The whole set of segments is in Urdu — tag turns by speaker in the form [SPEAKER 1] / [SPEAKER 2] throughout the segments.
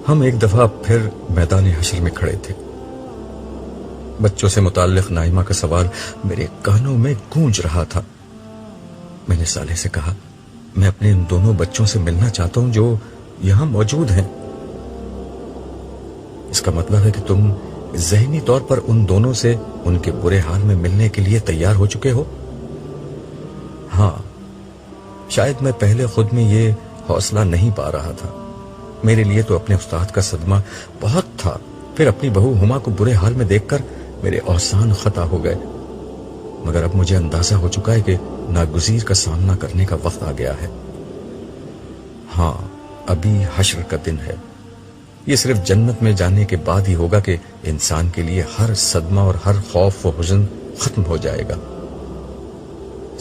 [SPEAKER 1] ہم ایک دفعہ پھر میدان حشر میں کھڑے تھے. بچوں سے متعلق نائمہ کا سوال میرے کانوں میں گونج رہا تھا. میں نے صالح سے کہا، میں اپنے ان دونوں بچوں سے ملنا چاہتا ہوں جو یہاں موجود ہیں. اس کا مطلب ہے کہ تم ذہنی طور پر ان دونوں سے ان کے برے حال میں ملنے کے لیے تیار ہو چکے ہو؟ ہاں، شاید میں پہلے خود میں یہ حوصلہ نہیں پا رہا تھا. میرے لیے تو اپنے استاد کا صدمہ بہت تھا، پھر اپنی بہو ہما کو برے حال میں دیکھ کر میرے اوسان خطا ہو گئے. مگر اب مجھے اندازہ ہو چکا ہے کہ ناگزیر کا سامنا کرنے کا وقت آ گیا ہے. ہاں، ابھی حشر کا دن ہے. یہ صرف جنت میں جانے کے بعد ہی ہوگا کہ انسان کے لیے ہر صدمہ اور ہر خوف و حزن ختم ہو جائے گا.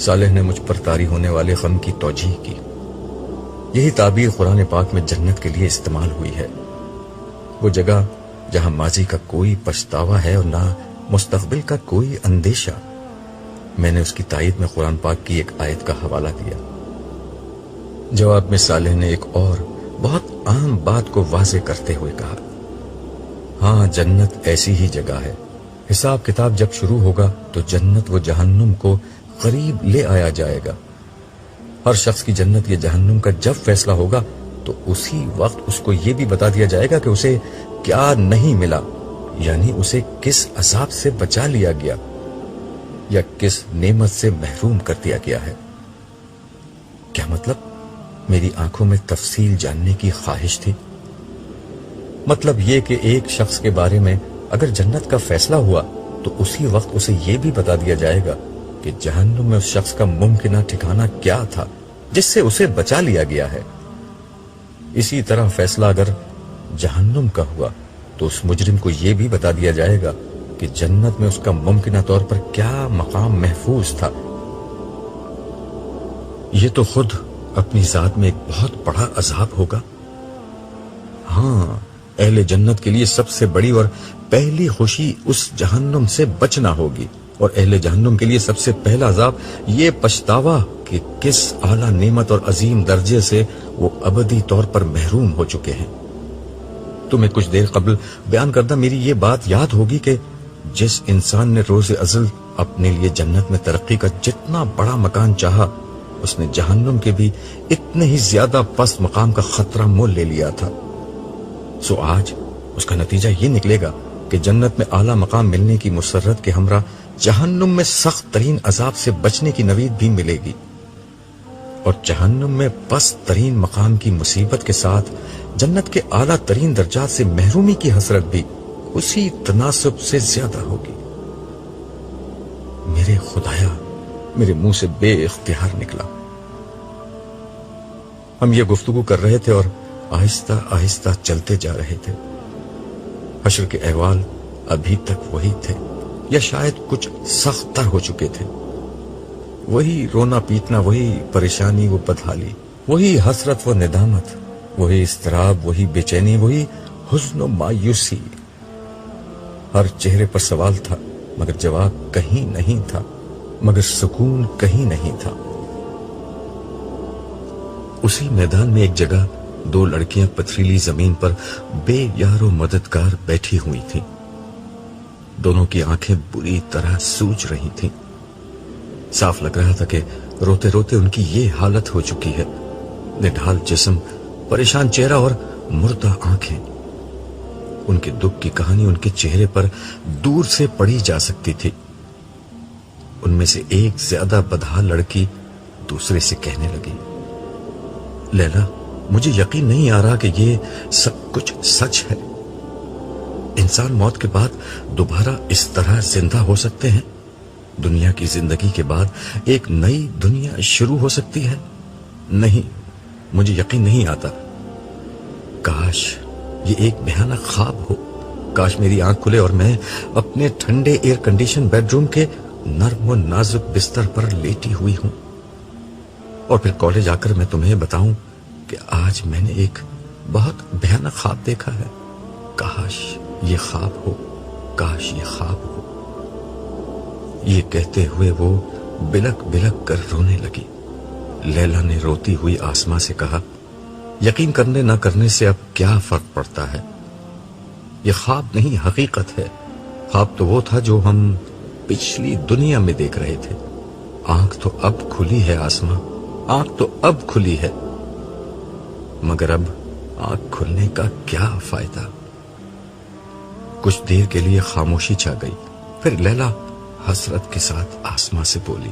[SPEAKER 1] صالح نے مجھ پر طاری ہونے والے غم کی توجیح کی. یہی تعبیر قرآن پاک میں جنت کے لیے استعمال ہوئی ہے، وہ جگہ جہاں ماضی کا کوئی پچھتاوا ہے اور نہ مستقبل کا کوئی اندیشہ. میں نے اس کی تائید میں قرآن پاک کی ایک آیت کا حوالہ دیا. جواب میں صالح نے ایک اور بہت عام بات کو واضح کرتے ہوئے کہا، ہاں، جنت ایسی ہی جگہ ہے. حساب کتاب جب شروع ہوگا تو جنت و جہنم کو قریب لے آیا جائے گا. ہر شخص کی جنت یا جہنم کا جب فیصلہ ہوگا تو اسی وقت اس کو یہ بھی بتا دیا جائے گا کہ اسے کیا نہیں ملا، یعنی اسے کس عذاب سے بچا لیا گیا یا کس نعمت سے محروم کر دیا گیا ہے. کیا مطلب؟ میری آنکھوں میں تفصیل جاننے کی خواہش تھی. مطلب یہ کہ ایک شخص کے بارے میں اگر جنت کا فیصلہ ہوا تو اسی وقت اسے یہ بھی بتا دیا جائے گا کہ جہنم میں اس شخص کا ممکنہ ٹھکانہ کیا تھا جس سے اسے بچا لیا گیا ہے. اسی طرح فیصلہ اگر جہنم کا ہوا تو اس مجرم کو یہ بھی بتا دیا جائے گا کہ جنت میں اس کا ممکنہ طور پر کیا مقام محفوظ تھا. یہ تو خود اپنی ذات میں ایک بہت بڑا عذاب ہوگا. ہاں، اہل جنت کے لیے سب سے بڑی اور پہلی خوشی اس جہنم سے بچنا ہوگی، اور اہل جہنم کے لیے سب سے پہلا عذاب یہ پچھتاوا کہ کس اعلیٰ نعمت اور عظیم درجے سے وہ ابدی طور پر محروم ہو چکے ہیں. تمہیں کچھ دیر قبل بیان کردہ میری یہ بات یاد ہوگی کہ جس انسان نے روز ازل اپنے لیے جنت میں ترقی کا جتنا بڑا مکان چاہا، اس نے جہنم کے بھی اتنے ہی زیادہ پست مقام کا خطرہ مول لے لیا تھا. سو آج اس کا نتیجہ یہ نکلے گا کہ جنت میں اعلیٰ مقام ملنے کی مسرت کے ہمراہ جہنم میں سخت ترین عذاب سے بچنے کی نوید بھی ملے گی، اور جہنم میں پست ترین مقام کی مصیبت کے ساتھ جنت کے اعلیٰ ترین درجات سے محرومی کی حسرت بھی اسی تناسب سے زیادہ ہوگی. میرے خدایا، میرے منہ سے بے اختیار نکلا. ہم یہ گفتگو کر رہے تھے اور آہستہ آہستہ چلتے جا رہے تھے. حشر کے احوال ابھی تک وہی تھے یا شاید کچھ سخت تر ہو چکے تھے. وہی رونا پیٹنا، وہی پریشانی و بدحالی، وہی حسرت و ندامت، وہی اضطراب، وہی بے چینی، وہی حزن و مایوسی. ہر چہرے پر سوال تھا مگر جواب کہیں نہیں تھا، مگر سکون کہیں نہیں تھا. اسی میدان میں ایک جگہ دو لڑکیاں پتھریلی زمین پر بے یار و مددگار بیٹھی ہوئی تھیں. دونوں کی آنکھیں بری طرح سوج رہی تھیں. صاف لگ رہا تھا کہ روتے روتے ان کی یہ حالت ہو چکی ہے. نڈھال جسم، پریشان چہرہ اور مردہ آنکھیں. ان کے دکھ کی کہانی ان کے چہرے پر دور سے پڑھی جا سکتی تھی. ان میں سے ایک زیادہ بدحال لڑکی دوسرے سے کہنے لگی، لیلا، مجھے یقین نہیں آ رہا کہ یہ سب کچھ سچ ہے. انسان موت کے بعد دوبارہ اس طرح زندہ ہو سکتے ہیں؟ دنیا کی زندگی کے بعد ایک نئی دنیا شروع ہو سکتی ہے؟ نہیں، مجھے یقین نہیں آتا. کاش یہ ایک بھیانک خواب ہو. کاش میری آنکھ کھلے اور میں اپنے ٹھنڈے ایئر کنڈیشن بیڈ روم کے نرم و نازک بستر پر لیٹی ہوئی ہوں، اور پھر کالج آ کر میں تمہیں بتاؤں کہ آج میں نے ایک بہت بھیانک خواب دیکھا ہے. کاش یہ خواب ہو، کاش یہ خواب ہو. یہ کہتے ہوئے وہ بلک بلک کر رونے لگی. لیلا نے روتی ہوئی آسماں سے کہا، یقین کرنے نہ کرنے سے اب کیا فرق پڑتا ہے؟ یہ خواب نہیں، حقیقت ہے۔ خواب تو وہ تھا جو ہم پچھلی دنیا میں دیکھ رہے تھے۔ آنکھ تو اب کھلی ہے آسماں، آنکھ تو اب کھلی ہے، مگر اب آنکھ کھلنے کا کیا فائدہ؟ کچھ دیر کے لیے خاموشی چھا گئی، پھر لیلا حسرت کے ساتھ آسماں سے بولی،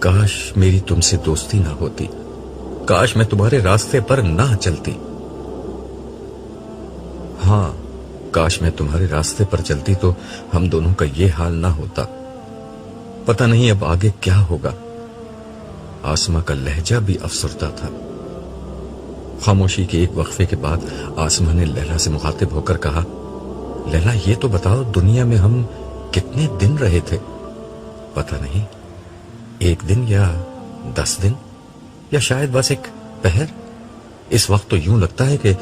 [SPEAKER 1] کاش میری تم سے دوستی نہ ہوتی، کاش میں تمہارے راستے پر نہ چلتی۔ ہاں، کاش میں تمہارے راستے پر چلتی تو ہم دونوں کا یہ حال نہ ہوتا۔ پتہ نہیں اب آگے کیا ہوگا۔ آسماں کا لہجہ بھی افسردہ تھا۔ خاموشی کے ایک وقفے کے بعد آسماں نے لیلا سے مخاطب ہو کر کہا، لیلا یہ تو بتاؤ دنیا میں ہم کتنے دن رہے تھے؟ پتہ نہیں، 1 دن یا 10 دن یا شاید بس ایک پہر۔ اس وقت تو یوں لگتا ہے کہ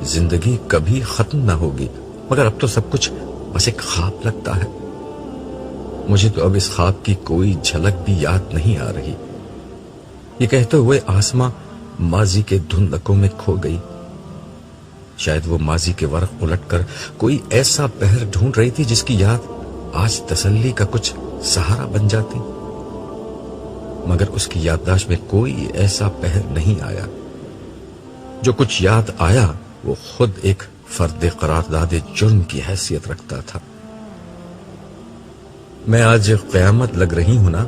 [SPEAKER 1] زندگی کبھی ختم نہ ہوگی، مگر اب تو سب کچھ بس ایک خواب لگتا ہے۔ مجھے تو اب اس خواب کی کوئی جھلک بھی یاد نہیں آ رہی۔ یہ کہتے ہوئے آسماں ماضی کے دھندلکوں میں کھو گئی۔ شاید وہ ماضی کے ورق الٹ کر کوئی ایسا پہر ڈھونڈ رہی تھی جس کی یاد آج تسلی کا کچھ سہارا بن جاتی، مگر اس کی یادداشت میں کوئی ایسا پہر نہیں آیا۔ جو کچھ یاد آیا وہ خود ایک فرد قرارداد جرم کی حیثیت رکھتا تھا۔ میں آج قیامت لگ رہی ہوں نا؟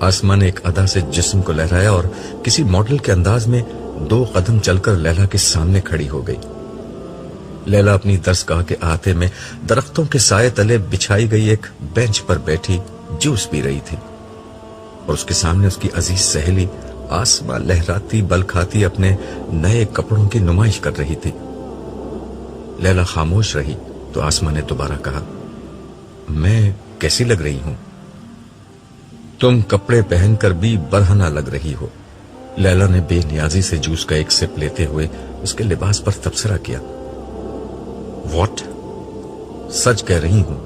[SPEAKER 1] آسماں نے ایک ادا سے جسم کو لہرایا اور کسی ماڈل کے انداز میں 2 قدم چل کر لیلا کے سامنے کھڑی ہو گئی۔ لیلا اپنی درسگاہ کے احاطے میں درختوں کے سائے تلے بچھائی گئی ایک بینچ پر بیٹھی جوس پی رہی تھی، اور اس کے سامنے اس کی عزیز سہیلی آسماں لہراتی بل کھاتی اپنے نئے کپڑوں کی نمائش کر رہی تھی۔ لیلا خاموش رہی تو آسماں نے دوبارہ کہا، میں کیسی لگ رہی ہوں؟ تم کپڑے پہن کر بھی برہنہ لگ رہی ہو۔ لیلا نے بے نیازی سے جوس کا ایک سپ لیتے ہوئے اس کے لباس پر تبصرہ کیا۔ واٹ؟ سچ کہہ رہی ہوں،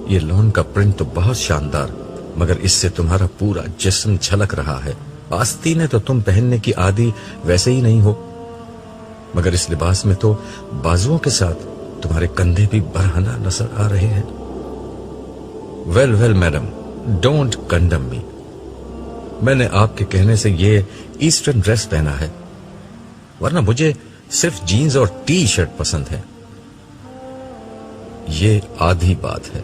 [SPEAKER 1] یہ لون کا پرنٹ تو بہت شاندار، مگر اس سے تمہارا پورا جسم جھلک رہا ہے۔ آستینے تو تم پہننے کی عادی ویسے ہی نہیں ہو، مگر اس لباس میں تو بازوؤں کے ساتھ تمہارے کندھے بھی برہنہ نظر آ رہے ہیں۔ Well well madam, don't condemn me. میں نے آپ کے کہنے سے یہ ایسٹرن ڈریس پہنا ہے، ورنہ مجھے صرف جینز اور ٹی شرٹ پسند ہے۔ یہ آدھی بات ہے،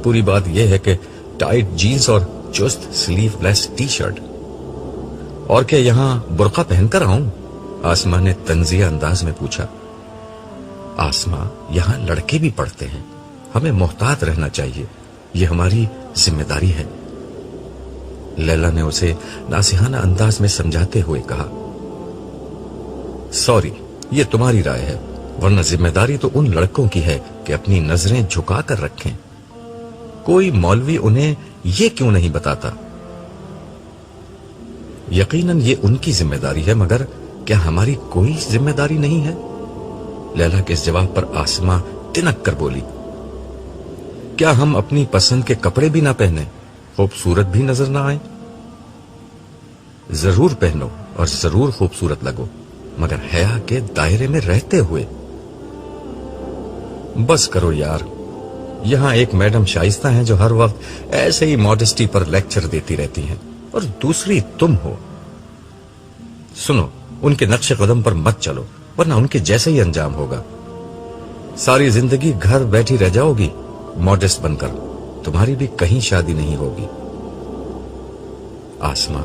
[SPEAKER 1] پوری بات یہ ہے کہ ٹائٹ جینز اور چست سلیو لیس ٹی شرٹ۔ اور کیا یہاں برقع پہن کر آؤں؟ آسماں نے طنزیہ انداز میں پوچھا۔ آسماں، یہاں لڑکے بھی پڑھتے ہیں، ہمیں محتاط رہنا چاہیے، یہ ہماری ذمہ داری ہے۔ لیلا نے اسے ناصحانہ انداز میں سمجھاتے ہوئے کہا، سوری، یہ تمہاری رائے ہے، ورنہ ذمہ داری تو ان لڑکوں کی ہے کہ اپنی نظریں جھکا کر رکھیں۔ کوئی مولوی انہیں یہ کیوں نہیں بتاتا؟ یقیناً یہ ان کی ذمہ داری ہے، مگر کیا ہماری کوئی ذمہ داری نہیں ہے؟ لیلا کے اس جواب پر آسماں تنک کر بولی، کیا ہم اپنی پسند کے کپڑے بھی نہ پہنے، خوبصورت بھی نظر نہ آئیں؟ ضرور پہنو اور ضرور خوبصورت لگو، مگر حیا کے دائرے میں رہتے ہوئے۔ بس کرو یار، یہاں ایک میڈم شائستہ ہیں جو ہر وقت ایسے ہی ماڈسٹی پر لیکچر دیتی رہتی ہیں، اور دوسری تم ہو۔ سنو، ان کے نقش قدم پر مت چلو، ورنہ ان کے جیسے ہی انجام ہوگا۔ ساری زندگی گھر بیٹھی رہ جاؤ گی ماڈسٹ بن کر، تمہاری بھی کہیں شادی نہیں ہوگی۔ آسماں،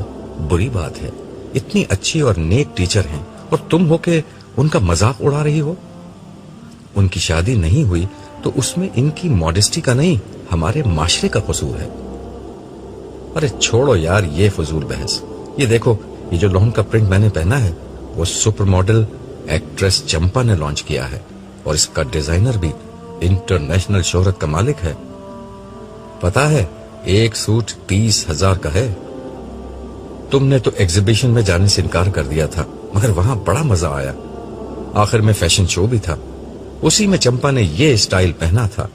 [SPEAKER 1] بری بات ہے، اتنی اچھی اور نیک ٹیچر ہیں اور تم ہو کہ ان کا مذاق اڑا رہی ہو۔ ان کی شادی نہیں ہوئی تو اس میں ان کی ماڈسٹی کا نہیں، ہمارے معاشرے کا قصور ہے۔ ارے چھوڑو یار یہ فضول بحث۔ یہ دیکھو، یہ جو لون کا پرنٹ میں نے پہنا ہے وہ سپر ماڈل ایکٹریس چمپا نے لانچ کیا ہے، اور اس کا ڈیزائنر بھی انٹرنیشنل شہرت کا مالک ہے۔ پتا ہے، ایک سوٹ 30,000 کا ہے۔ تم نے تو ایگزیبیشن میں جانے سے انکار کر دیا تھا، مگر وہاں بڑا مزہ آیا۔ آخر میں فیشن شو بھی تھا، اسی میں چمپا نے یہ اسٹائل پہنا تھا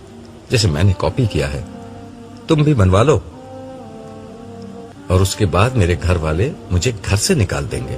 [SPEAKER 1] جیسے میں نے کاپی کیا ہے۔ تم بھی بنوا لو، اور اس کے بعد میرے گھر والے مجھے گھر سے نکال دیں گے۔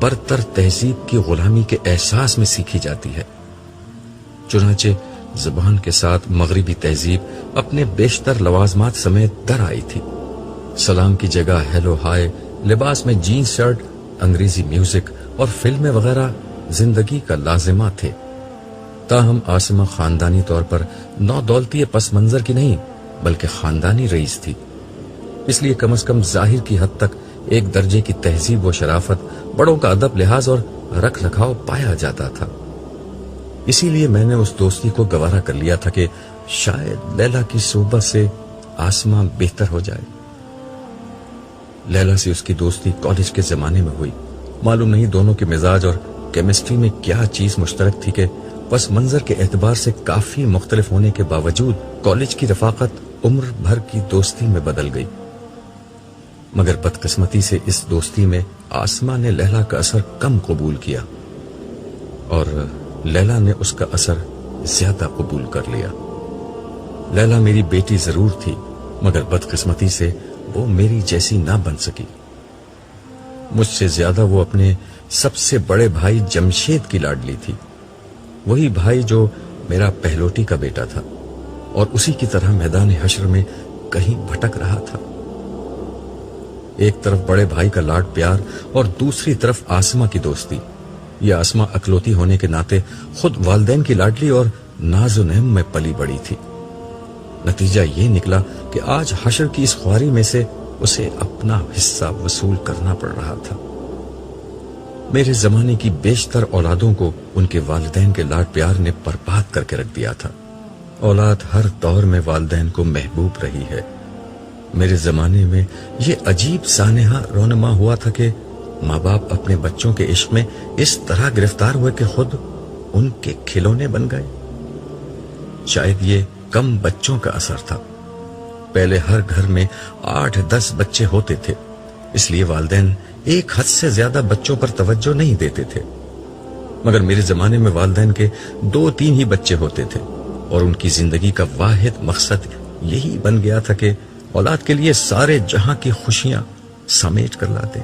[SPEAKER 1] برتر تہذیب کی غلامی کے احساس میں سیکھی جاتی ہے۔ چنانچہ زبان کے ساتھ مغربی تہذیب اپنے بیشتر لوازمات سمیت در آئی تھی۔ سلام کی جگہ ہیلو ہائے، لباس میں جینز شرٹ، انگریزی میوزک اور فلمیں وغیرہ زندگی کا لازمہ تھے۔ تاہم عاصمہ خاندانی طور پر نو دولتی پس منظر کی نہیں بلکہ خاندانی رئیس تھی، اس لیے کم از کم ظاہر کی حد تک ایک درجے کی تہذیب و شرافت، بڑوں کا ادب لحاظ اور رکھ رکھاؤ پایا جاتا تھا۔ اسی لیے میں نے اس دوستی کو گوارا کر لیا تھا کہ شاید لیلا کی صحبت سے عاصمہ بہتر ہو جائے۔ لیلا سے اس کی دوستی کالج کے زمانے میں ہوئی۔ معلوم نہیں دونوں کے مزاج اور کیمسٹری میں کیا چیز مشترک تھی کہ پس منظر کے اعتبار سے کافی مختلف ہونے کے باوجود کالج کی رفاقت عمر بھر کی دوستی میں بدل گئی۔ مگر بدقسمتی سے اس دوستی میں عاصمہ نے لیلا کا اثر کم قبول کیا اور لیلا نے اس کا اثر زیادہ قبول کر لیا۔ لیلا میری بیٹی ضرور تھی مگر بدقسمتی سے وہ میری جیسی نہ بن سکی۔ مجھ سے زیادہ وہ اپنے سب سے بڑے بھائی جمشید کی لاڈلی تھی، وہی بھائی جو میرا پہلوٹی کا بیٹا تھا اور اسی کی طرح میدان حشر میں کہیں بھٹک رہا تھا۔ ایک طرف بڑے بھائی کا لاڈ پیار اور دوسری طرف عاصمہ کی دوستی۔ یہ عاصمہ اکلوتی ہونے کے ناطے خود والدین کی لاڈلی اور ناز و نعم میں پلی بڑی تھی۔ نتیجہ یہ نکلا کہ آج حشر کی اس خواری میں سے اسے اپنا حصہ وصول کرنا پڑ رہا تھا۔ میرے زمانے کی بیشتر اولادوں کو ان کے والدین کے لاڈ پیار نے برباد کر کے رکھ دیا تھا۔ اولاد ہر دور میں والدین کو محبوب رہی ہے۔ میرے زمانے میں یہ عجیب سانحہ رونما ہوا تھا کہ ماں باپ اپنے بچوں کے عشق میں اس طرح گرفتار ہوئے کہ خود ان کے کھلونے بن گئے۔ شاید یہ کم بچوں کا اثر تھا۔ پہلے ہر گھر میں 8-10 بچے ہوتے تھے، اس لیے والدین ایک حد سے زیادہ بچوں پر توجہ نہیں دیتے تھے۔ مگر میرے زمانے میں والدین کے 2-3 ہی بچے ہوتے تھے اور ان کی زندگی کا واحد مقصد یہی بن گیا تھا کہ اولاد کے لیے سارے جہاں کی خوشیاں سمیٹ کر لاتے۔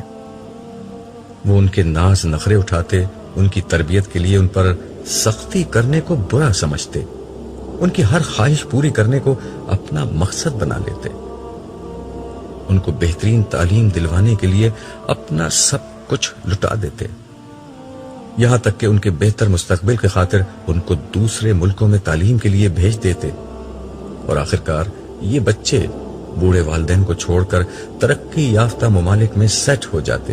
[SPEAKER 1] وہ ان کے ناز نخرے اٹھاتے، ان کی تربیت کے لیے ان پر سختی کرنے کو برا سمجھتے، ان کی ہر خواہش پوری کرنے کو اپنا مقصد بنا لیتے، ان کو بہترین تعلیم دلوانے کے لیے اپنا سب کچھ لٹا دیتے، یہاں تک کہ ان کے بہتر مستقبل کی خاطر ان کو دوسرے ملکوں میں تعلیم کے لیے بھیج دیتے، اور آخرکار یہ بچے بوڑھے والدین کو چھوڑ کر ترقی یافتہ ممالک میں سیٹ ہو جاتے۔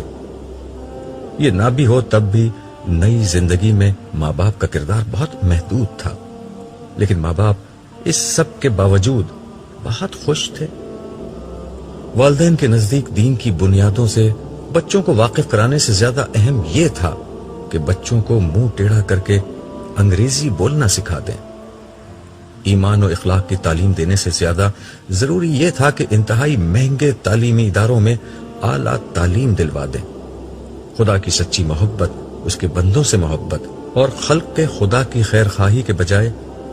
[SPEAKER 1] یہ نہ بھی ہو تب بھی نئی زندگی میں ماں باپ کا کردار بہت محدود تھا، لیکن ماں باپ اس سب کے باوجود بہت خوش تھے۔ والدین کے نزدیک دین کی بنیادوں سے بچوں کو واقف کرانے سے زیادہ اہم یہ تھا کہ بچوں کو منہ ٹیڑھا کر کے انگریزی بولنا سکھا دیں۔ ایمان و اخلاق کی تعلیم دینے سے زیادہ ضروری یہ تھا کہ انتہائی مہنگے تعلیمی اداروں میں اعلیٰ تعلیم دلوا دیں۔ خدا کی سچی محبت، اس کے بندوں سے محبت اور خلق کے خدا کی خیر خواہی کے بجائے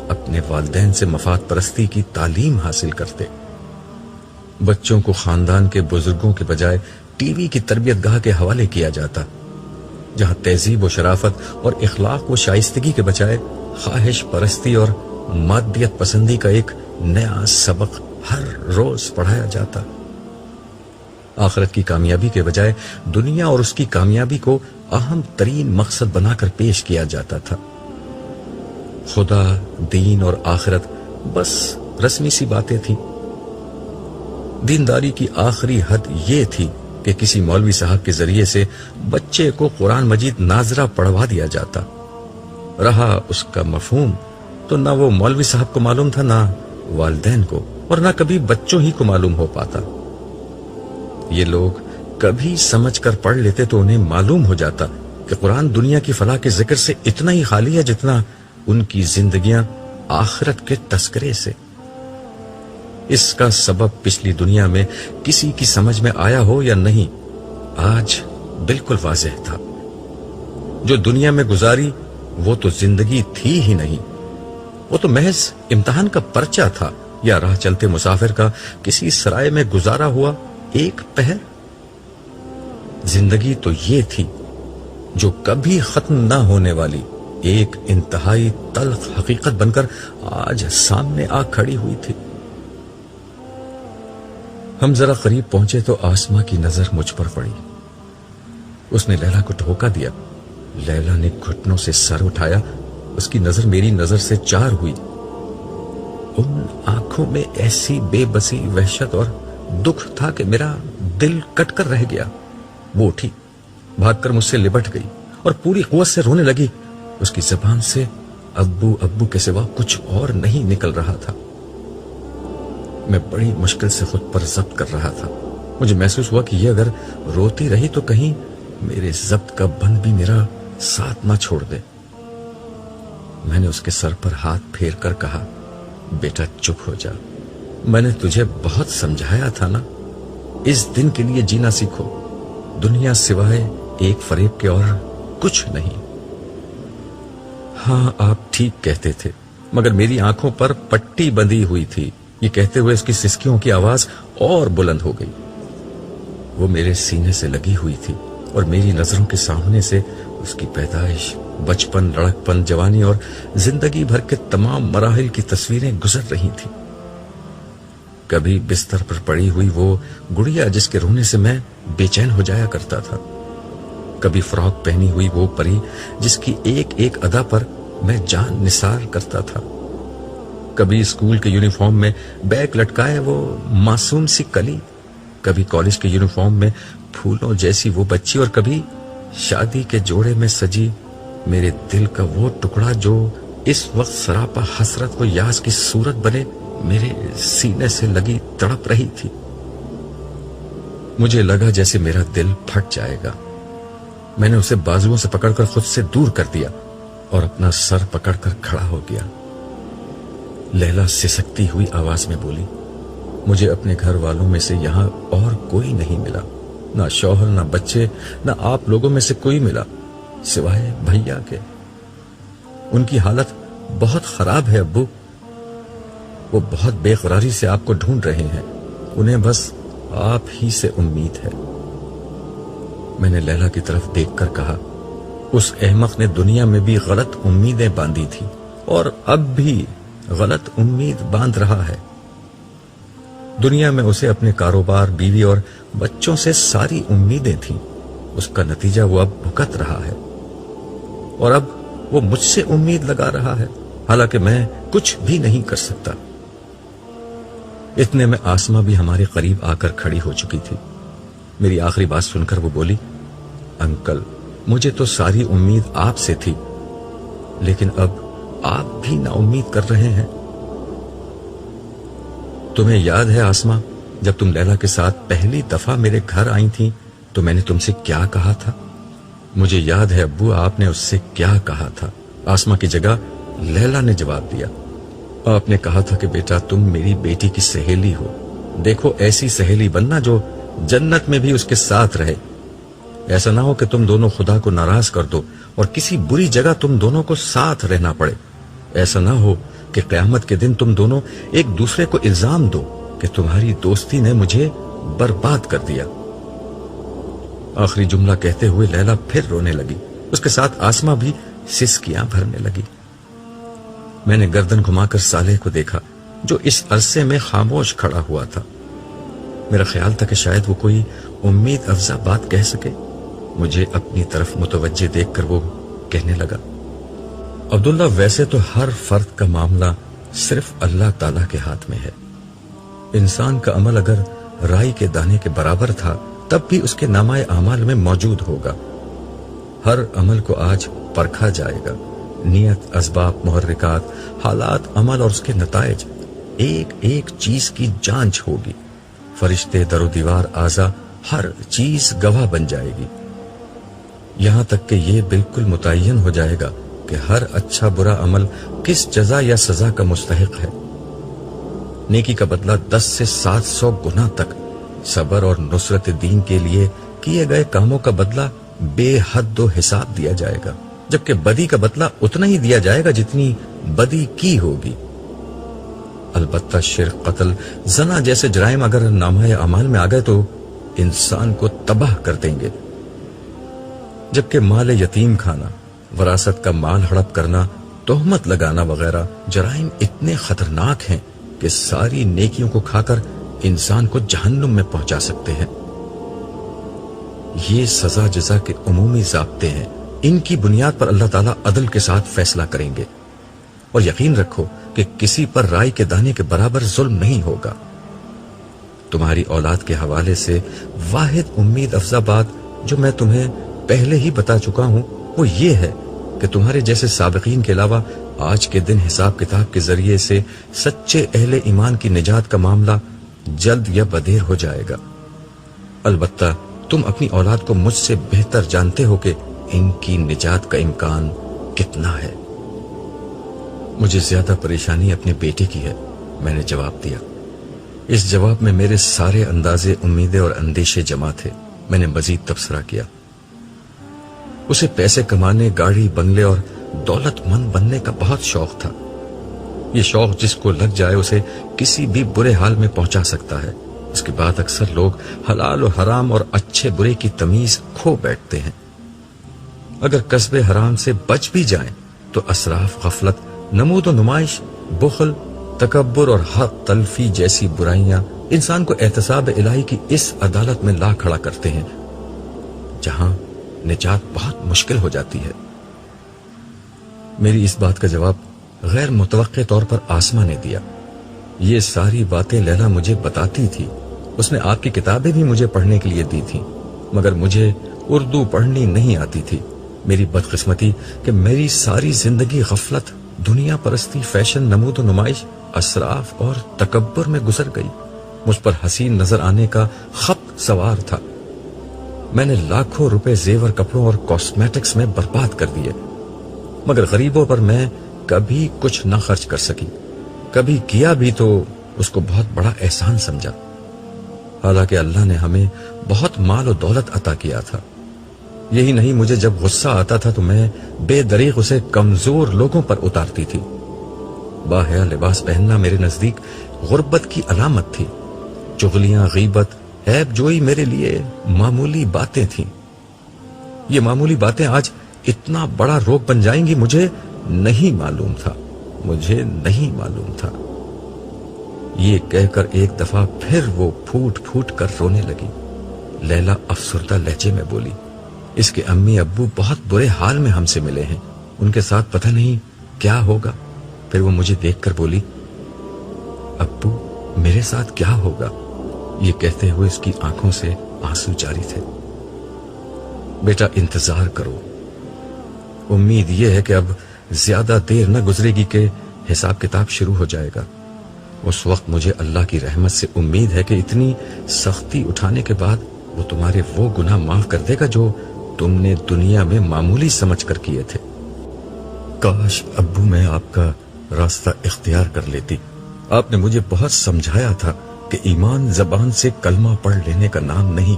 [SPEAKER 1] اپنے والدین سے مفاد پرستی کی تعلیم حاصل کرتے۔ بچوں کو خاندان کے بزرگوں کے بجائے ٹی وی کی تربیت گاہ کے حوالے کیا جاتا، جہاں تہذیب و شرافت اور اخلاق و شائستگی کے بجائے خواہش پرستی اور مادیت پسندی کا ایک نیا سبق ہر روز پڑھایا جاتا۔ آخرت کی کامیابی کے بجائے دنیا اور اس کی کامیابی کو اہم ترین مقصد بنا کر پیش کیا جاتا تھا۔ خدا، دین اور آخرت بس رسمی سی باتیں تھیں۔ دینداری کی آخری حد یہ تھی کہ کسی مولوی صاحب کے ذریعے سے بچے کو قرآن مجید ناظرہ پڑھوا دیا جاتا۔ رہا اس کا مفہوم تو نہ وہ مولوی صاحب کو معلوم تھا، نہ والدین کو، اور نہ کبھی بچوں ہی کو معلوم ہو پاتا۔ یہ لوگ کبھی سمجھ کر پڑھ لیتے تو انہیں معلوم ہو جاتا کہ قرآن دنیا کی فلاح کے ذکر سے اتنا ہی خالی ہے جتنا ان کی زندگیاں آخرت کے تذکرے سے۔ اس کا سبب پچھلی دنیا میں کسی کی سمجھ میں آیا ہو یا نہیں، آج بالکل واضح تھا۔ جو دنیا میں گزاری وہ تو زندگی تھی ہی نہیں، وہ تو محض امتحان کا پرچہ تھا یا راہ چلتے مسافر کا کسی سرائے میں گزارا ہوا ایک پہر۔ زندگی تو یہ تھی جو کبھی ختم نہ ہونے والی ایک انتہائی تلخ حقیقت بن کر آج سامنے آ کھڑی ہوئی تھی۔ ہم ذرا قریب پہنچے تو آسما کی نظر مجھ پر پڑی۔ اس نے لیلا کو ٹھوکا دیا۔ لیلا نے گھٹنوں سے سر اٹھایا، اس کی نظر میری نظر سے چار ہوئی۔ ان آنکھوں میں ایسی بے بسی، وحشت اور دکھ تھا کہ میرا دل کٹ کر رہ گیا۔ وہ اٹھی، بھاگ کر مجھ سے لپٹ گئی اور پوری قوت سے رونے لگی۔ اس کی زبان سے ابو ابو کے سوا کچھ اور نہیں نکل رہا تھا۔ میں بڑی مشکل سے خود پر ضبط کر رہا تھا۔ مجھے محسوس ہوا کہ یہ اگر روتی رہی تو کہیں میرے ضبط کا بند بھی میرا ساتھ نہ چھوڑ دے۔ میں نے اس کے سر پر ہاتھ پھیر کر کہا، بیٹا چپ ہو جا، میں نے تجھے بہت سمجھایا تھا نا، اس دن کے لیے جینا سیکھو، دنیا سوائے ایک فریب کے اور کچھ نہیں۔ ہاں آپ ٹھیک کہتے تھے، مگر میری آنکھوں پر پٹی بندھی ہوئی تھی۔ یہ کہتے ہوئے اس کی سسکیوں کی آواز اور بلند ہو گئی۔ وہ میرے سینے سے لگی ہوئی تھی اور میری نظروں کے سامنے سے اس کی پیدائش، بچپن، لڑکپن، جوانی اور زندگی بھر کے تمام مراحل کی تصویریں گزر رہی تھیں۔ کبھی بستر پر پڑی ہوئی وہ گڑیا جس کے رونے سے میں بے چین ہو جایا کرتا تھا، کبھی فراک پہنی ہوئی وہ پری جس کی ایک ایک ادا پر میں جان نثار کرتا تھا، کبھی اسکول کے یونیفارم میں بیگ لٹکائے وہ معصوم سی کلی، کبھی کالج کے یونیفارم میں پھولوں جیسی وہ بچی، اور کبھی شادی کے جوڑے میں سجی میرے دل کا وہ ٹکڑا جو اس وقت سراپا حسرت و یاس کی صورت بنے میرے سینے سے لگی تڑپ رہی تھی۔ مجھے لگا جیسے میرا دل پھٹ جائے گا۔ میں نے اسے بازوؤں سے پکڑ کر خود سے دور کر دیا اور اپنا سر پکڑ کر کھڑا ہو گیا۔ لیلا سسکتی ہوئی آواز میں بولی، مجھے اپنے گھر والوں میں سے یہاں اور کوئی نہیں ملا، نہ شوہر، نہ بچے، نہ آپ لوگوں میں سے کوئی ملا سوائے بھیا کے۔ ان کی حالت بہت خراب ہے ابو، وہ بہت بے قراری سے آپ کو ڈھونڈ رہے ہیں، انہیں بس آپ ہی سے امید ہے۔ میں نے لیلا کی طرف دیکھ کر کہا، اس احمق نے دنیا میں بھی غلط امیدیں باندھی تھی اور اب بھی غلط امید باندھ رہا ہے۔ دنیا میں اسے اپنے کاروبار، بیوی اور بچوں سے ساری امیدیں تھیں، اس کا نتیجہ وہ اب بھگت رہا ہے، اور اب وہ مجھ سے امید لگا رہا ہے، حالانکہ میں کچھ بھی نہیں کر سکتا۔ اتنے میں آسما بھی ہمارے قریب آ کر کھڑی ہو چکی تھی۔ میری آخری بات سن کر وہ بولی، انکل مجھے تو ساری امید آپ سے تھی، لیکن اب آپ بھی نا امید کر رہے ہیں۔ تمہیں یاد ہے آسما، جب تم لیلا کے ساتھ پہلی دفعہ میرے گھر آئی تھی تو میں نے تم سے کیا کہا تھا؟ مجھے یاد ہے ابو، آپ نے اس سے کیا کہا تھا؟ آسما کی جگہ لیلا نے جواب دیا۔ آپ نے کہا تھا کہ بیٹا تم میری بیٹی کی سہیلی ہو، دیکھو ایسی سہیلی بننا جو جنت میں بھی اس کے ساتھ رہے، ایسا نہ ہو کہ تم دونوں خدا کو ناراض کر دو اور کسی بری جگہ تم دونوں کو ساتھ رہنا پڑے، ایسا نہ ہو کہ قیامت کے دن تم دونوں ایک دوسرے کو الزام دو کہ تمہاری دوستی نے مجھے برباد کر دیا۔ آخری جملہ کہتے ہوئے لیلا پھر رونے لگی، اس کے ساتھ آسما بھی سسکیاں بھرنے لگی۔ میں نے گردن گھما کر صالح کو دیکھا جو اس عرصے میں خاموش کھڑا ہوا تھا۔ میرا خیال تھا کہ شاید وہ کوئی امید افزا بات کہہ سکے۔ مجھے اپنی طرف متوجہ دیکھ کر وہ کہنے لگا، عبداللہ ویسے تو ہر فرد کا معاملہ صرف اللہ تعالیٰ کے ہاتھ میں ہے۔ انسان کا عمل اگر رائی کے دانے کے برابر تھا تب بھی اس کے نامہ اعمال میں موجود ہوگا۔ ہر عمل کو آج پرکھا جائے گا، نیت، اسباب، محرکات، حالات، عمل اور اس کے نتائج، ایک ایک چیز کی جانچ ہوگی۔ فرشتے، در و دیوار، اعضاء، ہر چیز گواہ بن جائے گی، یہاں تک کہ یہ بالکل متعین ہو جائے گا کہ ہر اچھا برا عمل کس جزا یا سزا کا مستحق ہے۔ نیکی کا بدلہ 10 سے 700 گنا تک، صبر اور نصرت دین کے لیے کیے گئے کاموں کا بدلہ بے حد و حساب دیا جائے گا، جبکہ بدی کا بدلہ اتنا ہی دیا جائے گا جتنی بدی کی ہوگی۔ البتہ شرک، قتل، زنا جیسے جرائم اگر نامہ اعمال میں آ گئے تو انسان کو تباہ کر دیں گے۔ جبکہ مال یتیم کھانا، وراثت کا مال ہڑپ کرنا، تہمت لگانا وغیرہ جرائم اتنے خطرناک ہیں کہ ساری نیکیوں کو کھا کر انسان کو جہنم میں پہنچا سکتے ہیں۔ یہ سزا جزا کے عمومی ضابطے ہیں، ان کی بنیاد پر اللہ تعالیٰ عدل کے ساتھ فیصلہ کریں گے، اور یقین رکھو کہ کسی پر رائی کے دانے کے برابر ظلم نہیں ہوگا۔ تمہاری اولاد کے حوالے سے واحد امید افزا بات جو میں تمہیں پہلے ہی بتا چکا ہوں وہ یہ ہے کہ تمہارے جیسے سابقین کے علاوہ آج کے دن حساب کتاب کے ذریعے سے سچے اہل ایمان کی نجات کا معاملہ جلد یا بدیر ہو جائے گا۔ البتہ تم اپنی اولاد کو مجھ سے بہتر جانتے ہو کہ ان کی نجات کا امکان کتنا ہے۔ مجھے زیادہ پریشانی اپنے بیٹے کی ہے، میں نے جواب دیا۔ اس جواب میں میرے سارے اندازے امیدیں اور اندیشے جمع تھے۔ میں نے مزید تبصرہ کیا، اسے پیسے کمانے، گاڑی، بنگلے اور دولت مند بننے کا بہت شوق تھا۔ یہ شوق جس کو لگ جائے اسے کسی بھی برے حال میں پہنچا سکتا ہے۔ اس کے بعد اکثر لوگ حلال و حرام اور اچھے برے کی تمیز کھو بیٹھتے ہیں۔ اگر کسب حرام سے بچ بھی جائیں تو اسراف، غفلت، نمود و نمائش، بخل، تکبر اور حق تلفی جیسی برائیاں انسان کو احتساب الہی کی اس عدالت میں لا کھڑا کرتے ہیں جہاں نجات بہت مشکل ہو جاتی ہے۔ میری اس بات کا جواب غیر متوقع طور پر آسمہ نے دیا۔ یہ ساری باتیں لیلا مجھے بتاتی تھی، اس نے آپ کی کتابیں بھی مجھے پڑھنے کے لیے دی تھیں، مگر مجھے اردو پڑھنی نہیں آتی تھی۔ میری بدقسمتی کہ میری ساری زندگی غفلت، دنیا پرستی، فیشن، نمود و نمائش، اسراف اور تکبر میں گزر گئی۔ مجھ پر حسین نظر آنے کا خپت سوار تھا۔ میں نے لاکھوں روپے زیور، کپڑوں اور کاسمیٹکس میں برباد کر دیے، مگر غریبوں پر میں کبھی کچھ نہ خرچ کر سکی۔ کبھی کیا بھی تو اس کو بہت بڑا احسان سمجھا، حالانکہ اللہ نے ہمیں بہت مال و دولت عطا کیا تھا۔ یہی نہیں، مجھے جب غصہ آتا تھا تو میں بے دریغ اسے کمزور لوگوں پر اتارتی تھی۔ باحیا لباس پہننا میرے نزدیک غربت کی علامت تھی۔ چغلیاں، غیبت، عیب جوئی میرے لیے معمولی باتیں تھیں۔ یہ معمولی باتیں آج اتنا بڑا روگ بن جائیں گی، مجھے نہیں معلوم تھا۔ یہ کہہ کر ایک دفعہ پھر وہ پھوٹ پھوٹ کر رونے لگی۔ لیلا افسردہ لہجے میں بولی، اس کے امی ابو بہت برے حال میں ہم سے ملے ہیں، ان کے ساتھ پتہ نہیں کیا ہوگا۔ پھر وہ مجھے دیکھ کر بولی، ابو میرے ساتھ کیا ہوگا؟ یہ کہتے ہوئے اس کی آنکھوں سے آنسو جاری تھے۔ بیٹا انتظار کرو، امید یہ ہے کہ اب زیادہ دیر نہ گزرے گی کہ حساب کتاب شروع ہو جائے گا۔ اس وقت مجھے اللہ کی رحمت سے امید ہے کہ اتنی سختی اٹھانے کے بعد وہ تمہارے وہ گناہ معاف کر دے گا جو تم نے دنیا میں معمولی سمجھ کر کیے تھے۔ کاش ابو میں آپ کا راستہ اختیار کر لیتی۔ آپ نے مجھے بہت سمجھایا تھا کہ ایمان زبان سے کلمہ پڑھ لینے کا نام نہیں،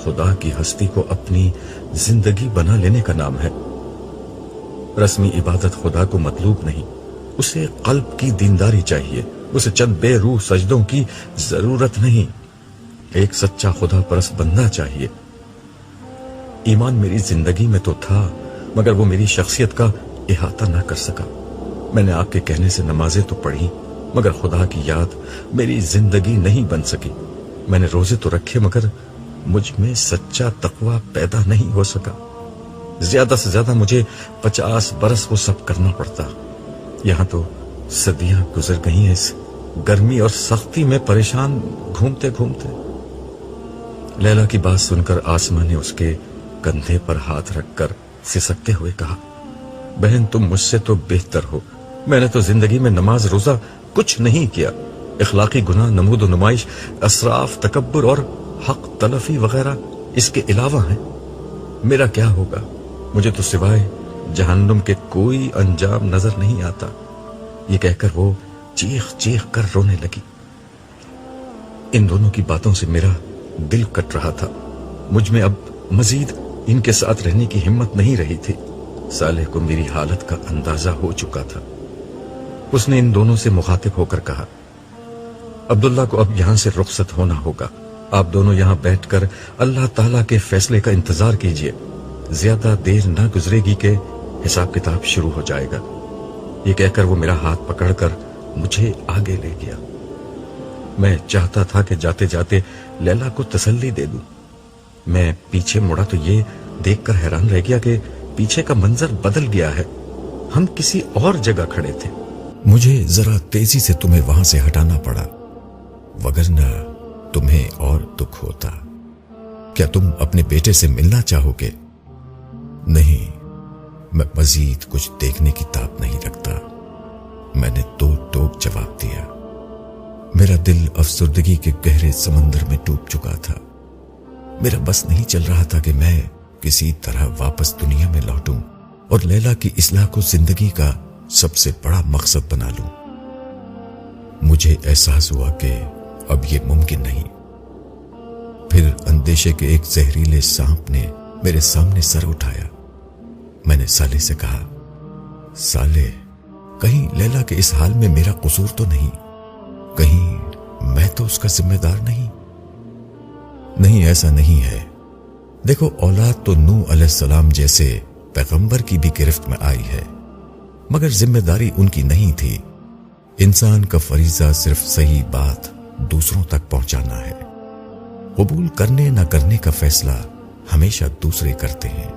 [SPEAKER 1] خدا کی ہستی کو اپنی زندگی بنا لینے کا نام ہے۔ رسمی عبادت خدا کو مطلوب نہیں، اسے قلب کی دینداری چاہیے، اسے چند بے روح سجدوں کی ضرورت نہیں، ایک سچا خدا پرست بندہ چاہیے۔ ایمان میری زندگی میں تو تھا، مگر وہ میری شخصیت کا احاطہ نہ کر سکا۔ میں نے آپ کے کہنے سے نمازیں تو پڑھی، مگر خدا کی یاد میری زندگی نہیں بن سکی۔ میں نے روزے تو رکھے، مگر مجھ میں سچا تقوی پیدا نہیں ہو سکا۔ زیادہ سے زیادہ مجھے 50 برس وہ سب کرنا پڑتا۔ یہاں تو صدیاں گزر گئی ہیں اس گرمی اور سختی میں پریشان گھومتے گھومتے۔ لیلا کی بات سن کر آسماں نے اس کے کندھے پر ہاتھ رکھ کر سسکتے ہوئے کہا، بہن تم مجھ سے تو بہتر ہو، میں نے تو زندگی میں نماز روزہ کچھ نہیں کیا، اخلاقی گناہ، نمود و نمائش، اسراف، تکبر اور حق تلفی وغیرہ اس کے علاوہ ہیں۔ میرا کیا ہوگا؟ مجھے تو سوائے جہنم کے کوئی انجام نظر نہیں آتا۔ یہ کہہ کر وہ چیخ چیخ کر رونے لگی۔ ان دونوں کی باتوں سے میرا دل کٹ رہا تھا۔ مجھ میں اب مزید ان کے ساتھ رہنے کی ہمت نہیں رہی تھی۔ صالح کو میری حالت کا اندازہ ہو چکا تھا۔ اس نے ان دونوں سے مخاطب ہو کر کہا، عبداللہ کو اب یہاں سے رخصت ہونا ہوگا، آپ دونوں یہاں بیٹھ کر اللہ تعالیٰ کے فیصلے کا انتظار کیجئے۔ زیادہ دیر نہ گزرے گی کہ حساب کتاب شروع ہو جائے گا۔ یہ کہہ کر وہ میرا ہاتھ پکڑ کر مجھے آگے لے گیا۔ میں چاہتا تھا کہ جاتے جاتے لیلا کو تسلی دے دوں۔ میں پیچھے مڑا تو یہ دیکھ کر حیران رہ گیا کہ پیچھے کا منظر بدل گیا ہے۔ ہم کسی اور جگہ کھڑے تھے۔
[SPEAKER 2] مجھے ذرا تیزی سے تمہیں وہاں سے ہٹانا پڑا، وگرنہ تمہیں اور دکھ ہوتا۔ کیا تم اپنے بیٹے سے ملنا چاہو گے؟ نہیں، میں مزید کچھ دیکھنے کی تاب نہیں رکھتا، میں نے دو ٹوک جواب دیا۔ میرا دل افسردگی کے گہرے سمندر میں ڈوب چکا تھا۔ میرا بس نہیں چل رہا تھا کہ میں کسی طرح واپس دنیا میں لوٹوں اور لیلا کی اصلاح کو زندگی کا سب سے بڑا مقصد بنا لوں۔ مجھے احساس ہوا کہ اب یہ ممکن نہیں۔ پھر اندیشے کے ایک زہریلے سانپ نے میرے سامنے سر اٹھایا۔ میں نے سالے سے کہا، سالے، کہیں لیلا کے اس حال میں میرا قصور تو نہیں؟ کہیں میں تو اس کا ذمہ دار نہیں؟ نہیں، ایسا نہیں ہے۔ دیکھو، اولاد تو نوح علیہ السلام جیسے پیغمبر کی بھی گرفت میں آئی ہے، مگر ذمہ داری ان کی نہیں تھی۔ انسان کا فریضہ صرف صحیح بات دوسروں تک پہنچانا ہے۔ قبول کرنے نہ کرنے کا فیصلہ ہمیشہ دوسرے کرتے ہیں۔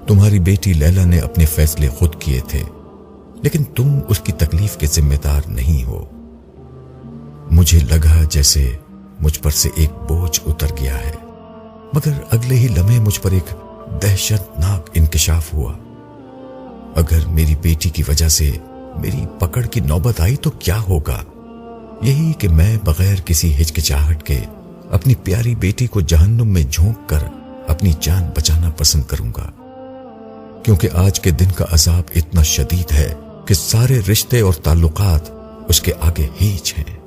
[SPEAKER 2] تمہاری بیٹی لیلا نے اپنے فیصلے خود کیے تھے، لیکن تم اس کی تکلیف کے ذمہ دار نہیں ہو۔ مجھے لگا جیسے مجھ پر سے ایک بوجھ اتر گیا ہے، مگر اگلے ہی لمحے مجھ پر ایک دہشت ناک انکشاف ہوا۔ اگر میری بیٹی کی وجہ سے میری پکڑ کی نوبت آئی تو کیا ہوگا؟ یہی کہ میں بغیر کسی ہچکچاہٹ کے اپنی پیاری بیٹی کو جہنم میں جھونک کر اپنی جان بچانا پسند کروں گا، کیونکہ آج کے دن کا عذاب اتنا شدید ہے کہ سارے رشتے اور تعلقات اس کے آگے ہیچ ہیں۔